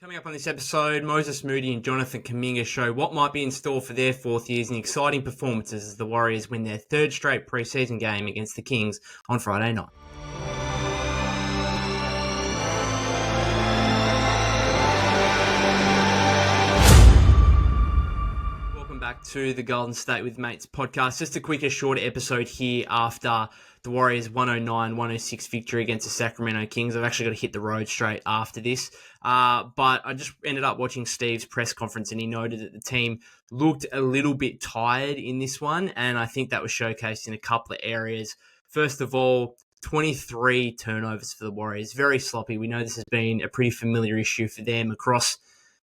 Coming up on this episode, Moody and Jonathan Kuminga show what might be in store for their fourth years in exciting performances as the Warriors win their third straight preseason game against the Kings on Friday night. Welcome back to the Golden State with Mates podcast. Just a quicker, shorter episode here after the Warriors' 109-106 victory against the Sacramento Kings. I've actually got to hit the road straight after this. But I just ended up watching Steve's press conference and he noted that the team looked a little bit tired in this one. And I think that was showcased in a couple of areas. First of all, 23 turnovers for the Warriors. Very sloppy. We know this has been a pretty familiar issue for them across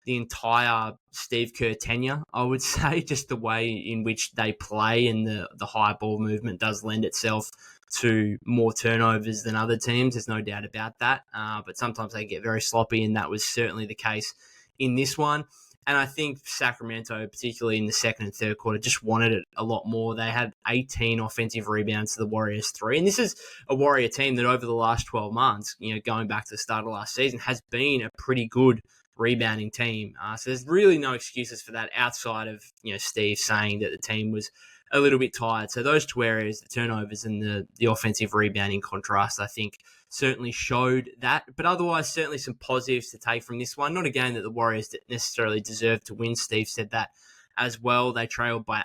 the entire Steve Kerr tenure, I would say. Just the way in which they play and the high ball movement does lend itself to more turnovers than other teams. There's no doubt about that. But sometimes they get very sloppy, and that was certainly the case in this one. And I think Sacramento, particularly in the second and third quarter, just wanted it a lot more. They had 18 offensive rebounds to the Warriors 3. And this is a Warrior team that over the last 12 months, going back to the start of last season, has been a pretty good rebounding team. So there's really no excuses for that outside of, Steve saying that the team was a little bit tired. So those two areas, the turnovers and the offensive rebounding contrast, I think certainly showed that. But otherwise, certainly some positives to take from this one. Not a game that the Warriors necessarily deserved to win. Steve said that as well. They trailed by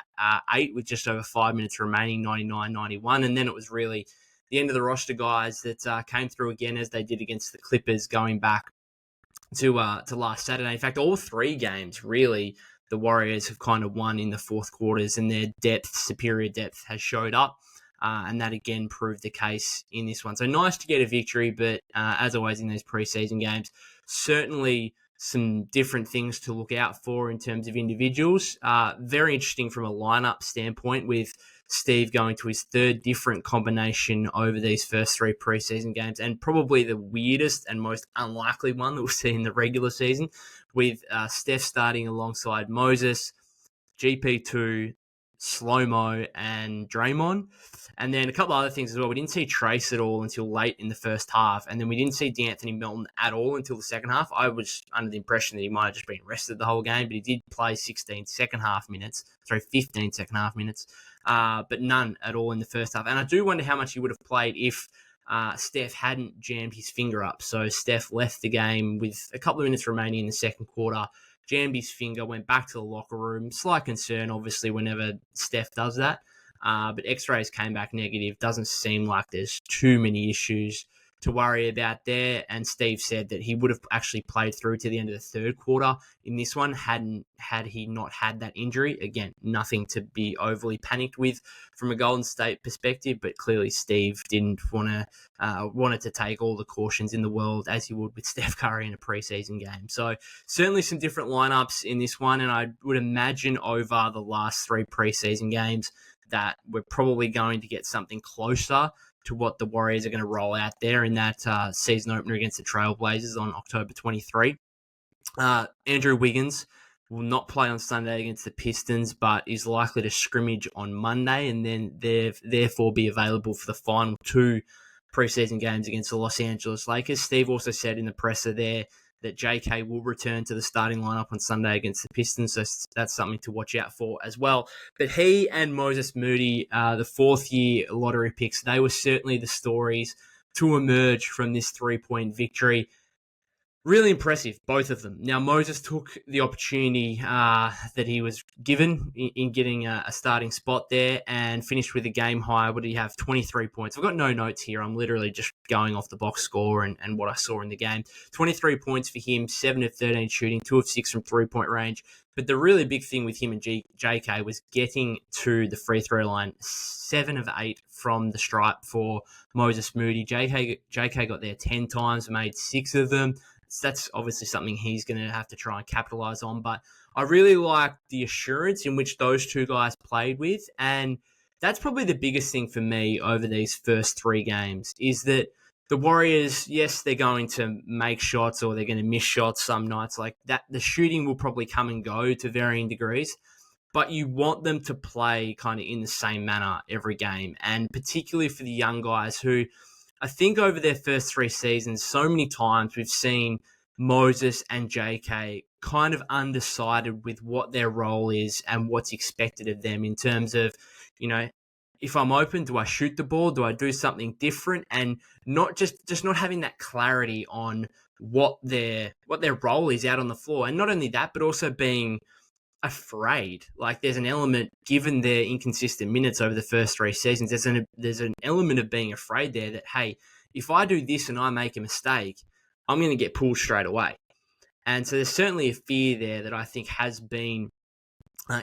8 with just over 5 minutes remaining, 99-91. And then it was really the end of the roster guys that came through again as they did against the Clippers going back to last Saturday. In fact, all three games, really, the Warriors have kind of won in the fourth quarters, and their superior depth has showed up. And that, again, proved the case in this one. So nice to get a victory, but as always in these preseason games, certainly some different things to look out for in terms of individuals. Very interesting from a lineup standpoint, with Steve going to his third different combination over these first three preseason games, and probably the weirdest and most unlikely one that we'll see in the regular season, with Steph starting alongside Moses, GP2, Slow-Mo, and Draymond. And then a couple other things as well. We didn't see Trace at all until late in the first half, and then we didn't see D'Anthony Melton at all until the second half. I was under the impression that he might have just been rested the whole game, but he did play 15 second half minutes, but none at all in the first half. And I do wonder how much he would have played if Steph hadn't jammed his finger up. So Steph left the game with a couple of minutes remaining in the second quarter, jammed his finger, went back to the locker room. Slight concern, obviously, whenever Steph does that. But x-rays came back negative. Doesn't seem like there's too many issues to worry about there. And Steve said that he would have actually played through to the end of the third quarter in this one had he not had that injury. Again, nothing to be overly panicked with from a Golden State perspective, but clearly Steve didn't wanted to take all the cautions in the world as he would with Steph Curry in a preseason game. So certainly some different lineups in this one, and I would imagine over the last three preseason games that we're probably going to get something closer to what the Warriors are going to roll out there in that season opener against the Trailblazers on October 23. Andrew Wiggins will not play on Sunday against the Pistons, but is likely to scrimmage on Monday and then therefore be available for the final two preseason games against the Los Angeles Lakers. Steve also said in the presser there that JK will return to the starting lineup on Sunday against the Pistons, so that's something to watch out for as well. But he and Moses Moody, the fourth-year lottery picks, they were certainly the stories to emerge from this three-point victory. Really impressive, both of them. Now, Moses took the opportunity that he was given in getting a starting spot there and finished with a game high. What did he have? 23 points. I've got no notes here. I'm literally just going off the box score and what I saw in the game. 23 points for him, 7 of 13 shooting, 2 of 6 from three-point range. But the really big thing with him and JK was getting to the free throw line. 7 of 8 from the stripe for Moses Moody. JK got there 10 times, made 6 of them. So that's obviously something he's going to have to try and capitalize on. But I really like the assurance in which those two guys played with. And that's probably the biggest thing for me over these first three games is that the Warriors, yes, they're going to make shots or they're going to miss shots some nights like that. The shooting will probably come and go to varying degrees, but you want them to play kind of in the same manner every game. And particularly for the young guys who I think over their first three seasons, so many times we've seen Moses and JK kind of undecided with what their role is and what's expected of them in terms of, if I'm open, do I shoot the ball? Do I do something different? And not just not having that clarity on what their role is out on the floor. And not only that, but also being afraid. Like there's an element, given their inconsistent minutes over the first 3 seasons, there's an element of being afraid there that, hey, if I do this and I make a mistake, I'm going to get pulled straight away. And so there's certainly a fear there that I think has been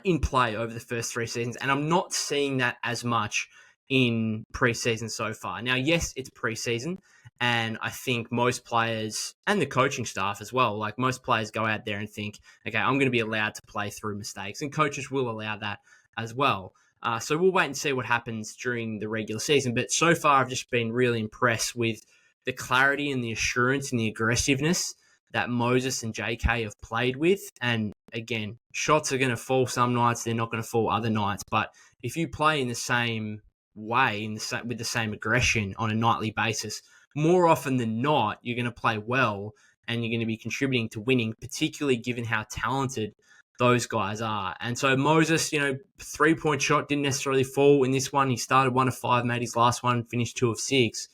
in play over the first 3 seasons. And I'm not seeing that as much in preseason so far. Now, yes, it's preseason. And I think most players and the coaching staff as well, like most players go out there and think, okay, I'm going to be allowed to play through mistakes. And coaches will allow that as well. So we'll wait and see what happens during the regular season. But so far, I've just been really impressed with the clarity and the assurance and the aggressiveness that Moses and JK have played with. And again, shots are going to fall some nights, they're not going to fall other nights. But if you play in the same way, with the same aggression on a nightly basis, more often than not, you're going to play well and you're going to be contributing to winning, particularly given how talented those guys are. And so Moses, 3-point shot didn't necessarily fall in this one. He started 1 of 5, made his last one, finished 2 of 6.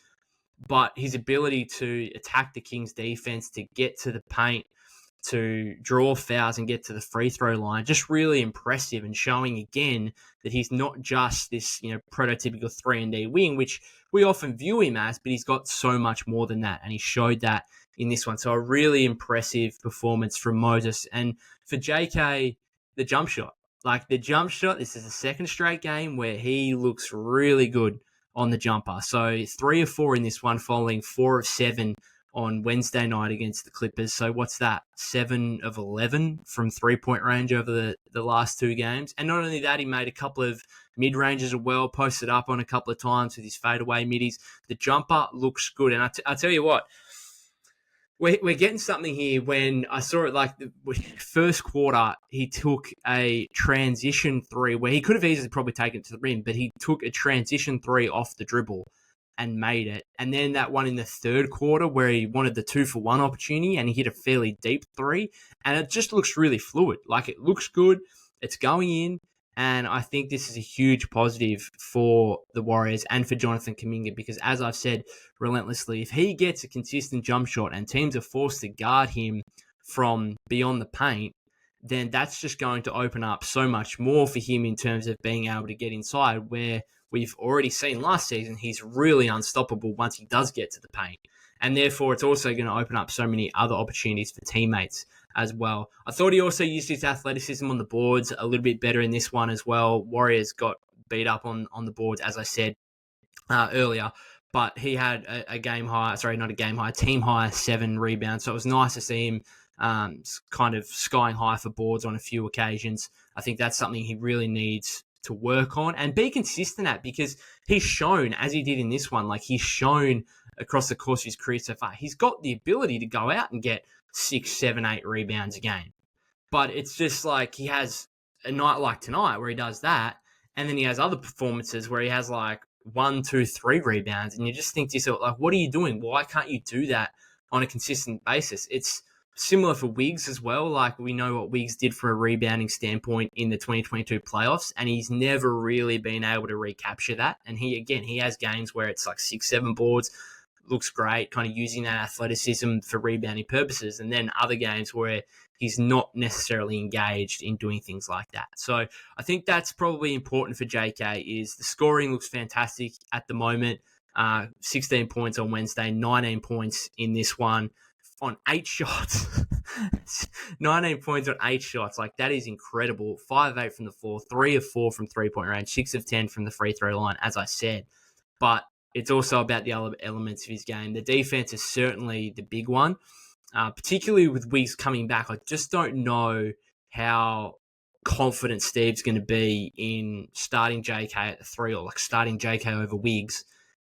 But his ability to attack the Kings defense, to get to the paint, to draw fouls and get to the free throw line, just really impressive, and showing again that he's not just this, prototypical 3-and-D wing, which we often view him as, but he's got so much more than that. And he showed that in this one. So a really impressive performance from Moses. And for JK, the jump shot. This is the second straight game where he looks really good on the jumper. So 3 of 4 in this one, following 4 of 7 on Wednesday night against the Clippers. So what's that? 7 of 11 from 3-point range over the last 2 games. And not only that, he made a couple of mid-ranges as well, posted up on a couple of times with his fadeaway middies. The jumper looks good. And I tell you what, we're getting something here. When I saw it, like the first quarter, he took a transition 3 where he could have easily probably taken it to the rim, but he took a transition 3 off the dribble and made it. And then that one in the third quarter where he wanted the 2-for-1 opportunity and he hit a fairly deep 3. And it just looks really fluid. Like, it looks good. It's going in. And I think this is a huge positive for the Warriors and for Jonathan Kuminga, because as I've said relentlessly, if he gets a consistent jump shot and teams are forced to guard him from beyond the paint, then that's just going to open up so much more for him in terms of being able to get inside, where we've already seen last season he's really unstoppable once he does get to the paint. And therefore, it's also going to open up so many other opportunities for teammates as well. I thought he also used his athleticism on the boards a little bit better in this one as well. Warriors got beat up on the boards, as I said earlier, but he had a team high 7 rebounds. So it was nice to see him kind of skying high for boards on a few occasions. I think that's something he really needs to work on and be consistent at, because he's shown, as he did in this one, like he's shown across the course of his career so far, he's got the ability to go out and get 6, 7, 8 rebounds a game. But it's just like he has a night like tonight where he does that, and then he has other performances where he has like 1, 2, 3 rebounds, and you just think to yourself, like, what are you doing? Why can't you do that on a consistent basis? It's similar for Wiggs as well. Like, we know what Wiggs did from a rebounding standpoint in the 2022 playoffs, and he's never really been able to recapture that. And he has games where it's like 6, 7 boards, looks great, kind of using that athleticism for rebounding purposes, and then other games where he's not necessarily engaged in doing things like that. So I think that's probably important for JK, is the scoring looks fantastic at the moment. 16 points on Wednesday, 19 points in this one on 8 shots. 19 points on 8 shots. Like, that is incredible. 5 of 8 from the floor, 3 of 4 from 3-point range, 6 of 10 from the free throw line, as I said. But it's also about the other elements of his game. The defense is certainly the big one, particularly with Wiggs coming back. I just don't know how confident Steve's going to be in starting JK at the 3, or like starting JK over Wiggs,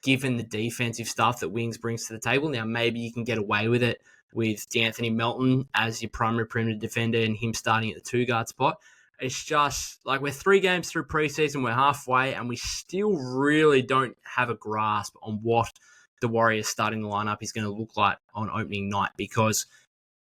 given the defensive stuff that Wiggs brings to the table. Now, maybe you can get away with it with D'Anthony Melton as your primary perimeter defender and him starting at the 2-guard spot. It's just like, we're 3 games through preseason, we're halfway, and we still really don't have a grasp on what the Warriors starting lineup is going to look like on opening night, because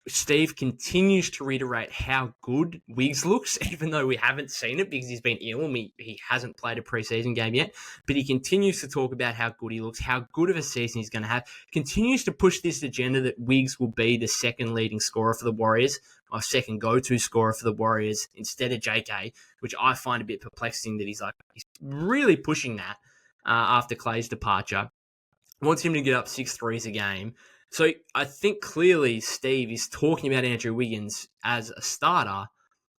Steve continues to reiterate how good Wiggs looks, even though we haven't seen it because he's been ill and he hasn't played a preseason game yet. But he continues to talk about how good he looks, how good of a season he's going to have, continues to push this agenda that Wiggs will be the second leading scorer for the Warriors, or second go-to scorer for the Warriors instead of JK, which I find a bit perplexing that he's really pushing that after Clay's departure. Wants him to get up 6 threes a game. So I think clearly Steve is talking about Andrew Wiggins as a starter.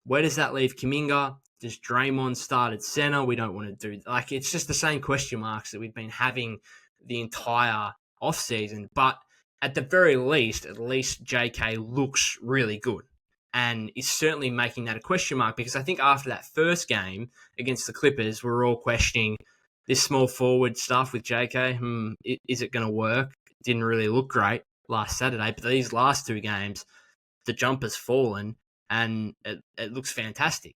Where does that leave Kuminga? Does Draymond start at center? We don't want to do... it's just the same question marks that we've been having the entire offseason. But at the very least, JK looks really good and is certainly making that a question mark, because I think after that first game against the Clippers, we're all questioning this small forward stuff with JK. Is it going to work? Didn't really look great last Saturday, but these last 2 games, the jumper's fallen and it looks fantastic.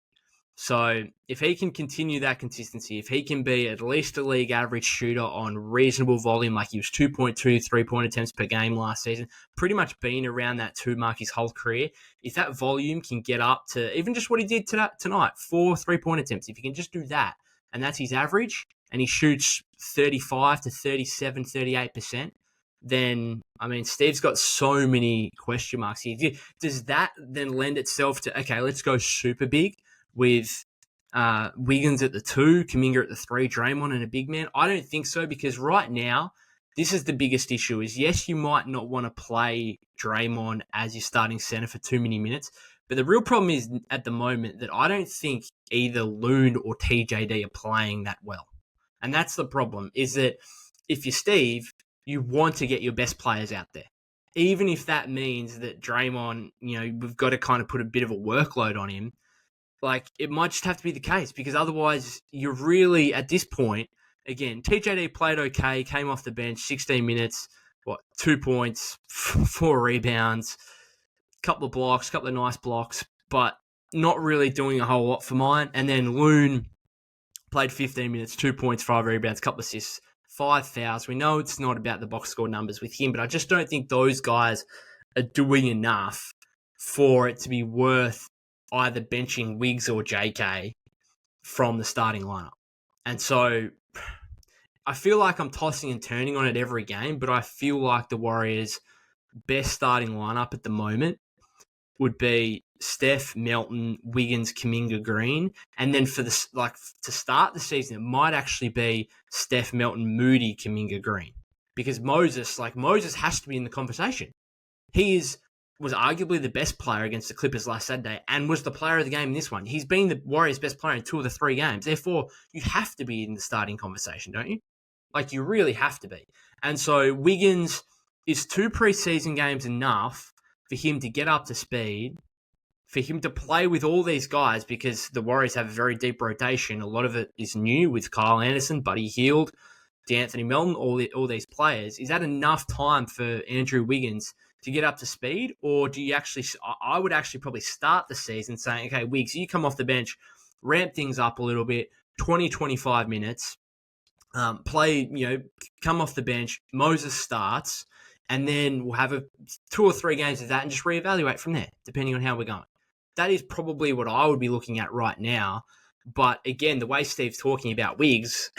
So if he can continue that consistency, if he can be at least a league average shooter on reasonable volume, like he was 2.2 3-point attempts per game last season, pretty much been around that 2 mark his whole career. If that volume can get up to even just what he did tonight, 4 3-point attempts, if he can just do that, and that's his average, and he shoots 35 to 37, 38%, then, Steve's got so many question marks here. Does that then lend itself to, okay, let's go super big with Wiggins at the 2, Kuminga at the 3, Draymond and a big man? I don't think so, because right now, this is the biggest issue is, yes, you might not want to play Draymond as your starting center for too many minutes, but the real problem is at the moment that I don't think either Loon or TJD are playing that well. And that's the problem, is that if you're Steve, you want to get your best players out there. Even if that means that Draymond, we've got to kind of put a bit of a workload on him. It might just have to be the case, because otherwise you're really, at this point, again, TJD played okay, came off the bench, 16 minutes, 2 points, 4 rebounds, couple of blocks, couple of nice blocks, but not really doing a whole lot for mine. And then Loon played 15 minutes, 2 points, 5 rebounds, couple of assists, 5 fouls. We know it's not about the box score numbers with him, but I just don't think those guys are doing enough for it to be worth either benching Wiggs or JK from the starting lineup. And so I feel like I'm tossing and turning on it every game, but I feel like the Warriors' best starting lineup at the moment would be Steph, Melton, Wiggins, Kuminga, Green. And then for the to start the season, it might actually be Steph, Melton, Moody, Kaminga, Green. Because Moses has to be in the conversation. He was arguably the best player against the Clippers last Saturday and was the player of the game in this one. He's been the Warriors' best player in 2 of the 3 games. Therefore, you have to be in the starting conversation, don't you? You really have to be. And so Wiggins, is 2 preseason games enough for him to get up to speed, for him to play with all these guys, because the Warriors have a very deep rotation. A lot of it is new with Kyle Anderson, Buddy Hield, DeAnthony Melton, all these players. Is that enough time for Andrew Wiggins to get up to speed? Or do you actually... I would actually probably start the season saying, okay, Wiggs, you come off the bench, ramp things up a little bit, 20, 25 minutes, come off the bench, Moses starts, and then we'll have 2 or 3 games of that and just reevaluate from there, depending on how we're going. That is probably what I would be looking at right now. But again, the way Steve's talking about Wiggs,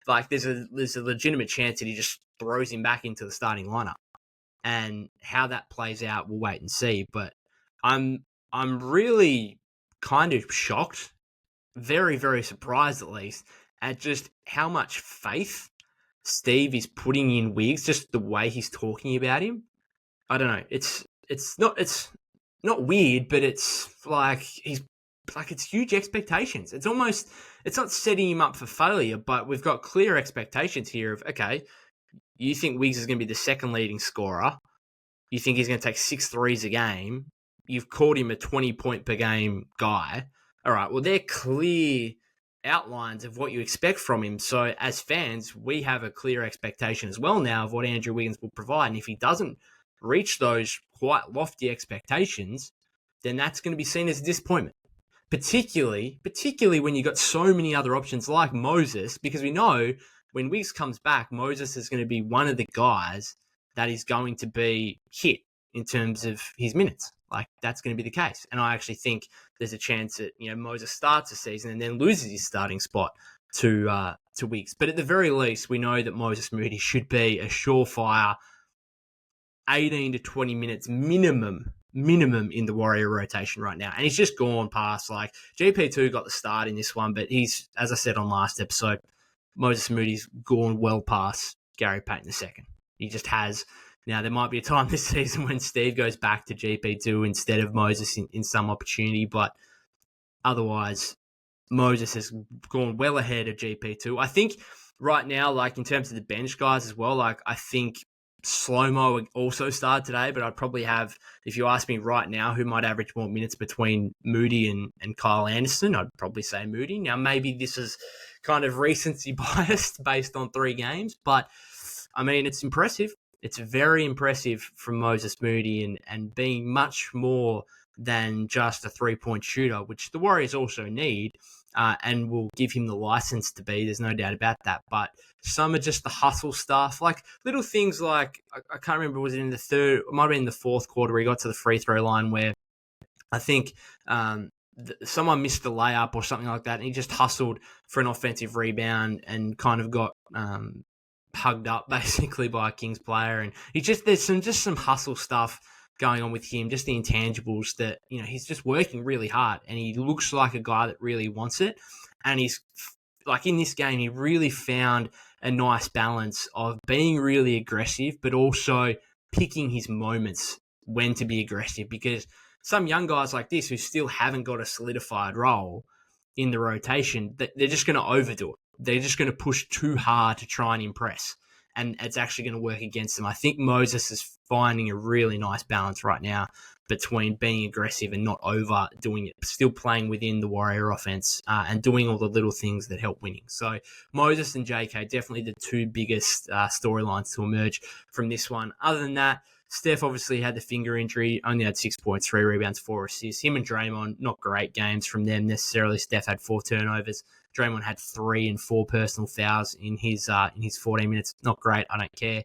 there's a legitimate chance that he just throws him back into the starting lineup. And how that plays out, we'll wait and see. But I'm really kind of shocked, very, very surprised at least, at just how much faith Steve is putting in Wiggs, just the way he's talking about him. I don't know. It's not weird, but it's it's huge expectations. It's not setting him up for failure, but we've got clear expectations here of, okay, you think Wiggs is going to be the second leading scorer. You think he's going to take 6 threes a game. You've called him a 20-point per game guy. All right, well, they're clear outlines of what you expect from him. So as fans, we have a clear expectation as well now of what Andrew Wiggins will provide. And if he doesn't reach those quite lofty expectations, then that's going to be seen as a disappointment. Particularly when you've got so many other options like Moses, because we know when Wiggs comes back, Moses is going to be one of the guys that is going to be hit in terms of his minutes. Like, that's going to be the case. And I actually think there's a chance that, Moses starts the season and then loses his starting spot to Wiggs. But at the very least, we know that Moses Moody should be a surefire 18 to 20 minutes minimum in the Warrior rotation right now. And he's just gone past, like, GP2 got the start in this one, but he's, as I said on last episode, Moses Moody's gone well past Gary Payton II. He just has. Now, there might be a time this season when Steve goes back to GP2 instead of Moses in some opportunity, but otherwise, Moses has gone well ahead of GP2. I think right now, like, in terms of the bench guys as well, like, I think Slow-Mo also started today, but I'd probably have, if you ask me right now who might average more minutes between Moody and Kyle Anderson, I'd probably say Moody. Now, maybe this is kind of recency biased based on 3 games, but I mean, it's impressive. It's very impressive from Moses Moody and being much more than just a 3-point shooter, which the Warriors also need and will give him the license to be. There's no doubt about that. But some are just the hustle stuff, like little things like, I can't remember, was it in the third, it might have been in the fourth quarter where he got to the free throw line where I think someone missed the layup or something like that, and he just hustled for an offensive rebound and kind of got hugged up basically by a Kings player. And there's some hustle stuff going on with him, just the intangibles that, he's just working really hard and he looks like a guy that really wants it. And he's like, in this game, he really found a nice balance of being really aggressive, but also picking his moments when to be aggressive, because some young guys like this who still haven't got a solidified role in the rotation, they're just going to overdo it. They're just going to push too hard to try and impress, and it's actually going to work against them. I think Moses is finding a really nice balance right now between being aggressive and not overdoing it, still playing within the Warrior offense and doing all the little things that help winning. So Moses and JK, definitely the 2 biggest storylines to emerge from this one. Other than that, Steph obviously had the finger injury, only had 6 points, 3 rebounds, 4 assists. Him and Draymond, not great games from them necessarily. Steph had 4 turnovers. Draymond had 3 and 4 personal fouls in his 14 minutes. Not great. I don't care.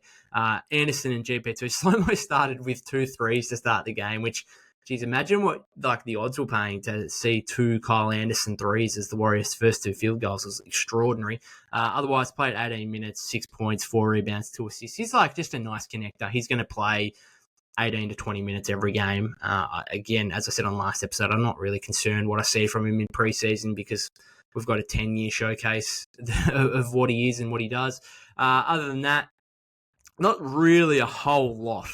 Anderson and GP2. Slow-Mo started with 2 threes to start the game, which, geez, imagine what like the odds were paying to see 2 Kyle Anderson threes as the Warriors' first 2 field goals. It was extraordinary. Otherwise, played 18 minutes, 6 points, 4 rebounds, 2 assists. He's like just a nice connector. He's going to play 18 to 20 minutes every game. Again, as I said on last episode, I'm not really concerned what I see from him in preseason because we've got a 10-year showcase of what he is and what he does. Other than that, not really a whole lot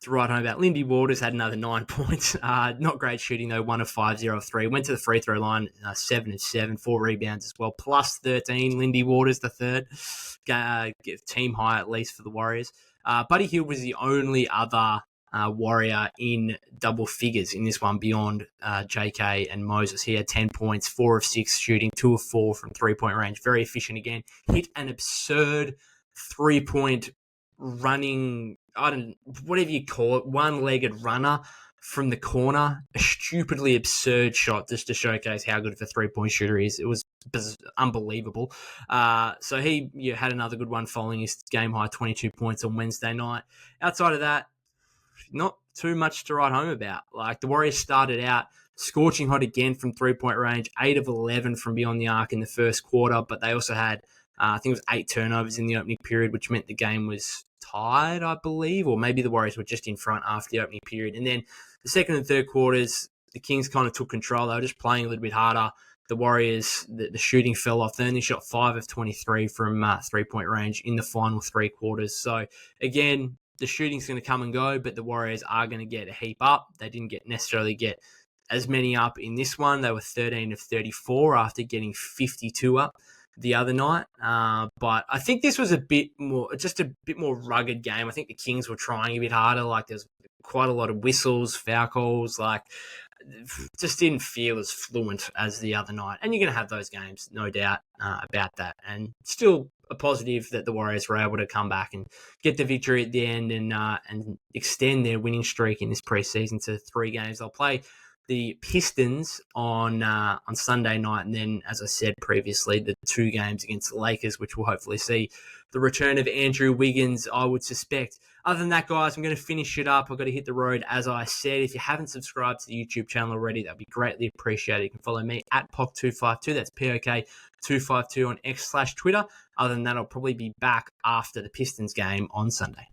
to write home about. Lindy Waters had another 9 points. Not great shooting, though. 1 of 5, 0 of 3. Went to the free throw line, 7 of 7, 4 rebounds as well. Plus 13, Lindy Waters, the third. Team high, at least, for the Warriors. Buddy Hield was the only other Warrior in double figures in this one beyond JK and Moses. He had 10 points, 4 of 6 shooting, 2 of 4 from 3-point range. Very efficient again. Hit an absurd 3-point running, whatever you call it, one-legged runner from the corner. A stupidly absurd shot just to showcase how good of a 3-point shooter he is. It was unbelievable. So he had another good one following his game-high 22 points on Wednesday night. Outside of that, not too much to write home about. Like, the Warriors started out scorching hot again from 3-point range, 8 of 11 from beyond the arc in the first quarter, but they also had, I think it was 8 turnovers in the opening period, which meant the game was tied, I believe, or maybe the Warriors were just in front after the opening period. And then the second and third quarters, the Kings kind of took control. They were just playing a little bit harder. The Warriors, the shooting fell off. They only shot 5 of 23 from 3-point range in the final 3 quarters. So, again, the shooting's going to come and go, but the Warriors are going to get a heap up. They didn't necessarily get as many up in this one. They were 13 of 34 after getting 52 up the other night. But I think this was a bit more rugged game. I think the Kings were trying a bit harder. Like, there's quite a lot of whistles, foul calls. Like, just didn't feel as fluent as the other night. And you're going to have those games, no doubt about that. And still a positive that the Warriors were able to come back and get the victory at the end and extend their winning streak in this preseason to 3 games. They'll play the Pistons on Sunday night, and then, as I said previously, the 2 games against the Lakers, which will hopefully see the return of Andrew Wiggins, I would suspect. Other than that, guys, I'm going to finish it up. I've got to hit the road, as I said. If you haven't subscribed to the YouTube channel already, that'd be greatly appreciated. You can follow me at POK252. That's POK252 on X/Twitter. Other than that, I'll probably be back after the Pistons game on Sunday.